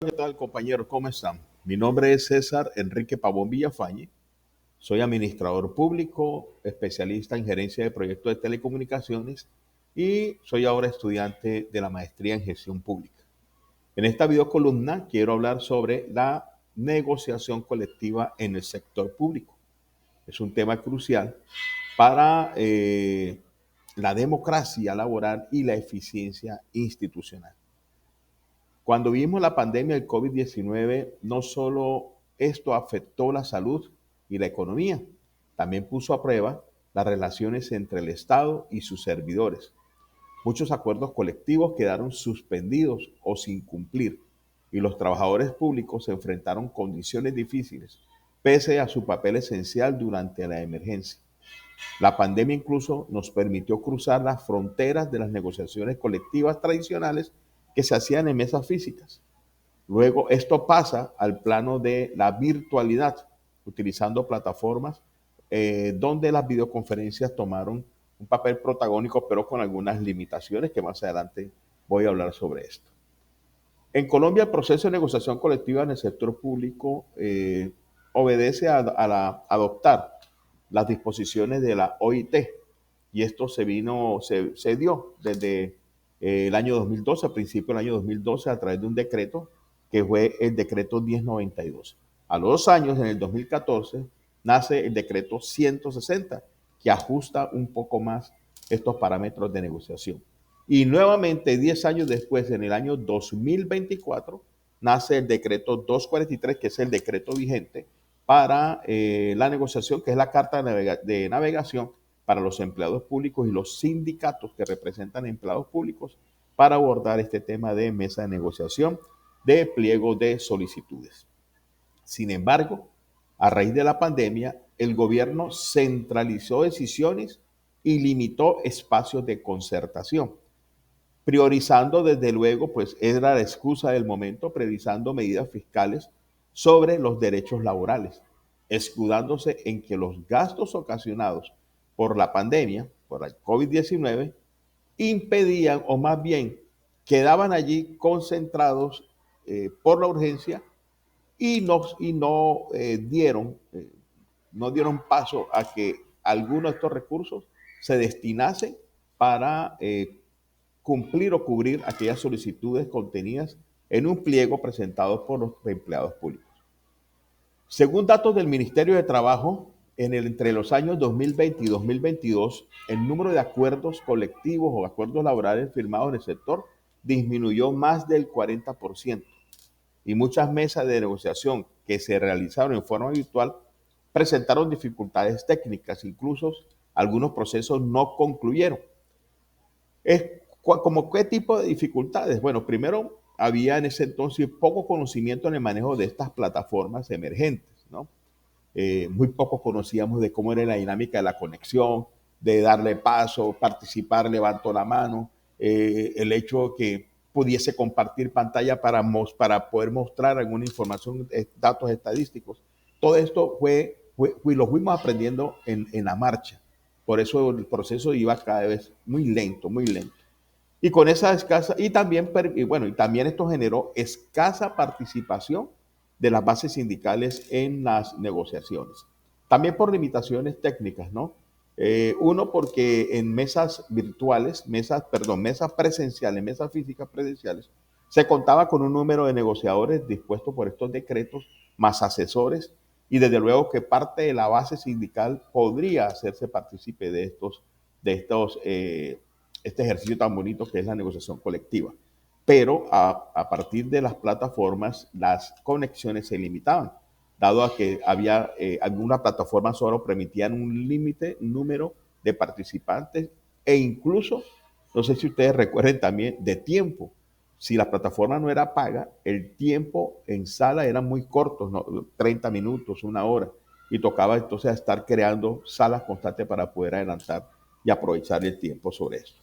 ¿Qué tal, compañeros? ¿Cómo están? Mi nombre es César Enrique Pavón Villafañe. Soy administrador público, especialista en gerencia de proyectos de telecomunicaciones y soy ahora estudiante de la maestría en gestión pública. En esta videocolumna quiero hablar sobre la negociación colectiva en el sector público. Es un tema crucial para la democracia laboral y la eficiencia institucional. Cuando vimos la pandemia del COVID-19, no solo esto afectó la salud y la economía, también puso a prueba las relaciones entre el Estado y sus servidores. Muchos acuerdos colectivos quedaron suspendidos o sin cumplir y los trabajadores públicos se enfrentaron condiciones difíciles, pese a su papel esencial durante la emergencia. La pandemia incluso nos permitió cruzar las fronteras de las negociaciones colectivas tradicionales que se hacían en mesas físicas. Luego esto pasa al plano de la virtualidad, utilizando plataformas donde las videoconferencias tomaron un papel protagónico, pero con algunas limitaciones que más adelante voy a hablar sobre esto. En Colombia, el proceso de negociación colectiva en el sector público obedece a adoptar las disposiciones de la OIT, y esto se dio desde el año 2012, a principios del año 2012, a través de un decreto que fue el decreto 1092. A los 2 años, en el 2014, nace el decreto 160, que ajusta un poco más estos parámetros de negociación. Y nuevamente, 10 años después, en el año 2024, nace el decreto 243, que es el decreto vigente para la negociación, que es la carta de navegación para los empleados públicos y los sindicatos que representan empleados públicos para abordar este tema de mesa de negociación de pliego de solicitudes. Sin embargo, a raíz de la pandemia, el gobierno centralizó decisiones y limitó espacios de concertación, priorizando desde luego, pues era la excusa del momento, priorizando medidas fiscales sobre los derechos laborales, escudándose en que los gastos ocasionados por la pandemia, por el COVID-19, impedían o más bien quedaban allí concentrados por la urgencia y no dieron paso a que algunos de estos recursos se destinasen para cumplir o cubrir aquellas solicitudes contenidas en un pliego presentado por los empleados públicos. Según datos del Ministerio de Trabajo, entre los años 2020 y 2022, el número de acuerdos colectivos o acuerdos laborales firmados en el sector disminuyó más del 40%, y muchas mesas de negociación que se realizaron en forma virtual presentaron dificultades técnicas, incluso algunos procesos no concluyeron. ¿Como qué tipo de dificultades? Bueno, primero había en ese entonces poco conocimiento en el manejo de estas plataformas emergentes, ¿no? Muy poco conocíamos de cómo era la dinámica de la conexión, de darle paso, participar, levanto la mano, el hecho que pudiese compartir pantalla para poder mostrar alguna información, datos estadísticos. Todo esto lo fuimos aprendiendo en la marcha. Por eso el proceso iba cada vez muy lento, muy lento. Y con esa escasa, y también esto generó escasa participación de las bases sindicales en las negociaciones. También por limitaciones técnicas, ¿no? Uno, porque en mesas virtuales, mesas presenciales, mesas físicas presenciales, se contaba con un número de negociadores dispuestos por estos decretos, más asesores, y desde luego que parte de la base sindical podría hacerse partícipe de este ejercicio tan bonito que es la negociación colectiva. Pero a partir de las plataformas, las conexiones se limitaban, dado a que había algunas plataformas solo permitían un límite número de participantes e incluso, no sé si ustedes recuerden también, de tiempo. Si la plataforma no era paga, el tiempo en sala era muy corto, ¿no? 30 minutos, 1 hora, y tocaba entonces estar creando salas constantes para poder adelantar y aprovechar el tiempo sobre eso.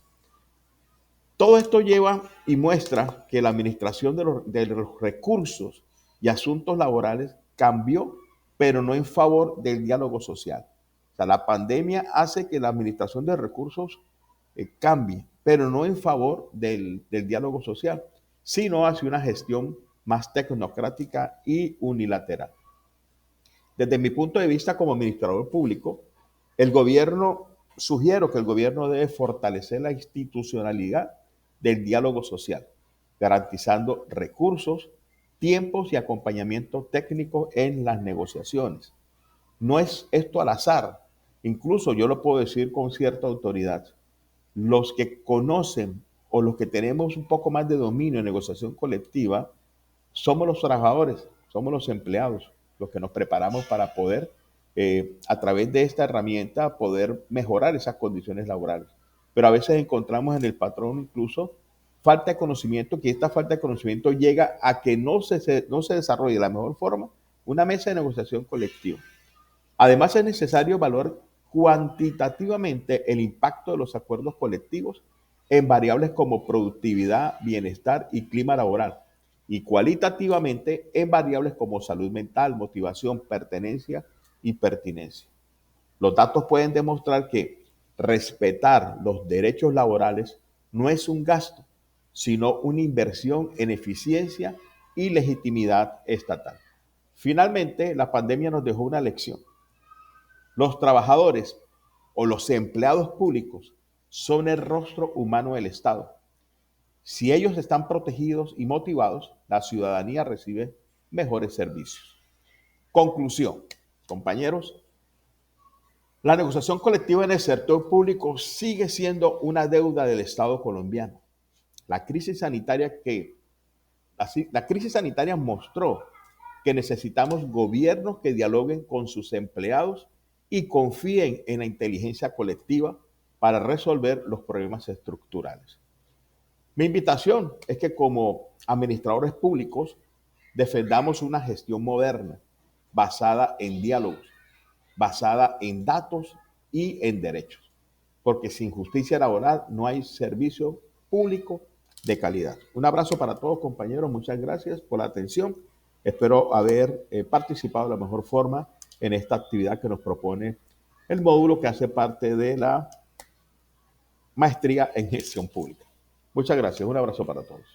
Todo esto lleva y muestra que la administración de los recursos y asuntos laborales cambió, pero no en favor del diálogo social. O sea, la pandemia hace que la administración de recursos cambie, pero no en favor del diálogo social, sino hacia una gestión más tecnocrática y unilateral. Desde mi punto de vista como administrador público, sugiero que el gobierno debe fortalecer la institucionalidad del diálogo social, garantizando recursos, tiempos y acompañamiento técnico en las negociaciones. No es esto al azar, incluso yo lo puedo decir con cierta autoridad. Los que conocen o los que tenemos un poco más de dominio en negociación colectiva somos los trabajadores, somos los empleados, los que nos preparamos para poder, a través de esta herramienta, poder mejorar esas condiciones laborales. Pero a veces encontramos en el patrón incluso falta de conocimiento, que esta falta de conocimiento llega a que no se desarrolle de la mejor forma una mesa de negociación colectiva. Además, es necesario evaluar cuantitativamente el impacto de los acuerdos colectivos en variables como productividad, bienestar y clima laboral, y cualitativamente en variables como salud mental, motivación, pertenencia y pertinencia. Los datos pueden demostrar que respetar los derechos laborales no es un gasto, sino una inversión en eficiencia y legitimidad estatal. Finalmente, la pandemia nos dejó una lección. Los trabajadores o los empleados públicos son el rostro humano del Estado. Si ellos están protegidos y motivados, la ciudadanía recibe mejores servicios. Conclusión, compañeros, la negociación colectiva en el sector público sigue siendo una deuda del Estado colombiano. La crisis sanitaria mostró que necesitamos gobiernos que dialoguen con sus empleados y confíen en la inteligencia colectiva para resolver los problemas estructurales. Mi invitación es que como administradores públicos defendamos una gestión moderna, basada en diálogos, basada en datos y en derechos, porque sin justicia laboral no hay servicio público de calidad. Un abrazo para todos, compañeros, muchas gracias por la atención. Espero haber participado de la mejor forma en esta actividad que nos propone el módulo que hace parte de la maestría en gestión pública. Muchas gracias, un abrazo para todos.